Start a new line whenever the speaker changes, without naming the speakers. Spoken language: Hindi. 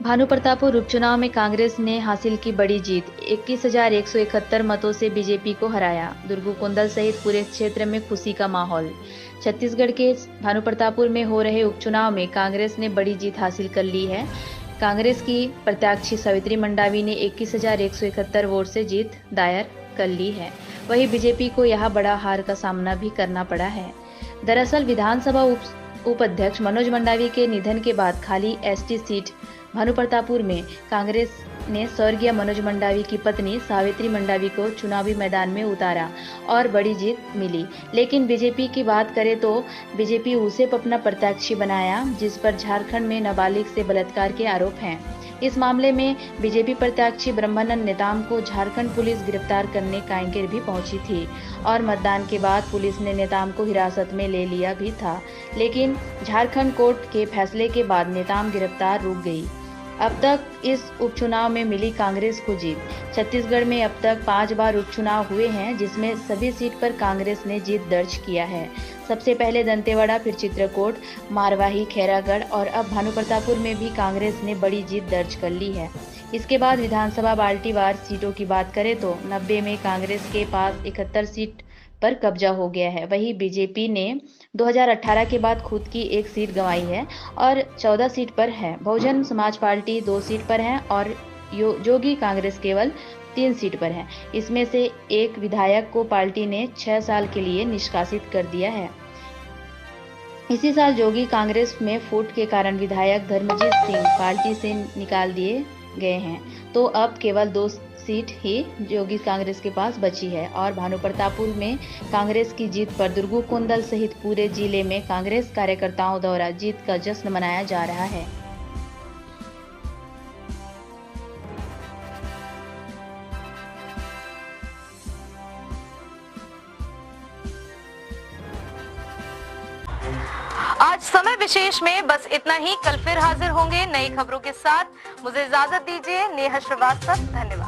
भानुप्रतापपुर उपचुनाव में कांग्रेस ने हासिल की बड़ी जीत। 21,171 मतों से बीजेपी को हराया। दुर्गुकुंडल सहित पूरे क्षेत्र में खुशी का माहौल। छत्तीसगढ़ के भानुप्रतापपुर में हो रहे उपचुनाव में कांग्रेस ने बड़ी जीत हासिल कर ली है। कांग्रेस की प्रत्याशी सावित्री मंडावी ने 21,171 वोट से जीत दायर कर ली है। वहीं बीजेपी को यह बड़ा हार का सामना भी करना पड़ा है। दरअसल विधानसभा उपाध्यक्ष मनोज मंडावी के निधन के बाद खाली एसटी सीट भानुप्रतापपुर में कांग्रेस ने स्वर्गीय मनोज मंडावी की पत्नी सावित्री मंडावी को चुनावी मैदान में उतारा और बड़ी जीत मिली। लेकिन बीजेपी की बात करें तो बीजेपी उसे अपना प्रत्याशी बनाया, जिस पर झारखंड में नाबालिग से बलात्कार के आरोप हैं। इस मामले में बीजेपी प्रत्याशी ब्रह्मानंद नेताम को झारखंड पुलिस गिरफ्तार करने कांकेर भी पहुंची थी और मतदान के बाद पुलिस ने नेताम को हिरासत में ले लिया भी था। लेकिन झारखंड कोर्ट के फैसले के बाद नेताम गिरफ्तार रुक गई। अब तक इस उपचुनाव में मिली कांग्रेस को जीत। छत्तीसगढ़ में अब तक 5 बार उपचुनाव हुए हैं, जिसमें सभी सीट पर कांग्रेस ने जीत दर्ज किया है। सबसे पहले दंतेवाड़ा, फिर चित्रकोट, मारवाही, खैरागढ़ और अब भानुप्रतापपुर में भी कांग्रेस ने बड़ी जीत दर्ज कर ली है। इसके बाद विधानसभा बाल्टीवार सीटों की बात करें तो 90 में कांग्रेस के पास 71 सीट पर कब्जा हो गया है। वहीं बीजेपी ने 2018 के बाद खुद की एक सीट गंवाई है और 14 सीट पर है। बहुजन समाज पार्टी 2 सीट पर है और जोगी कांग्रेस केवल 3 सीट पर है। इसमें से एक विधायक को पार्टी ने 6 साल के लिए निष्कासित कर दिया है। इसी साल जोगी कांग्रेस में फूट के कारण विधायक धर्मजीत सिंह पार्टी से निकाल दिए गए हैं, तो अब केवल 2 सीट ही जोगी कांग्रेस के पास बची है। और भानुप्रतापपुर में कांग्रेस की जीत पर दुर्गुकुंडल सहित पूरे जिले में कांग्रेस कार्यकर्ताओं द्वारा जीत का जश्न मनाया जा रहा है।
आज समय विशेष में बस इतना ही। कल फिर हाजिर होंगे नई खबरों के साथ। मुझे इजाजत दीजिए। नेहा श्रीवास्तव, धन्यवाद।